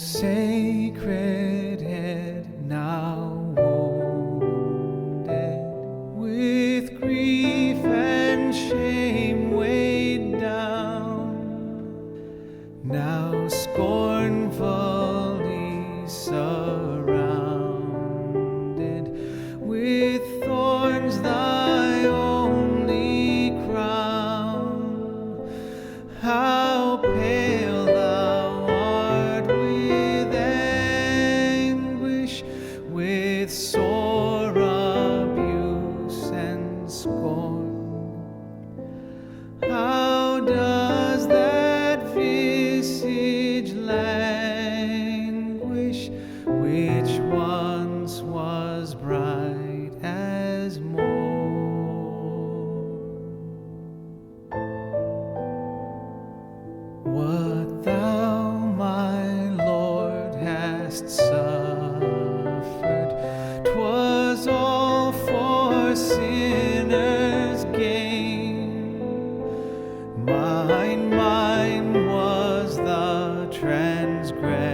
sacred head, now wounded with grief and shame weighed down, now scornfully surrounded with thorns, thy only crown. How pale thou art with anguish, with sore abuse and scorn. How does that visage languish, which once was bright as morn? What thou, my Lord, hast suffered, 'twas all for sinners' gain. Mine was the transgression,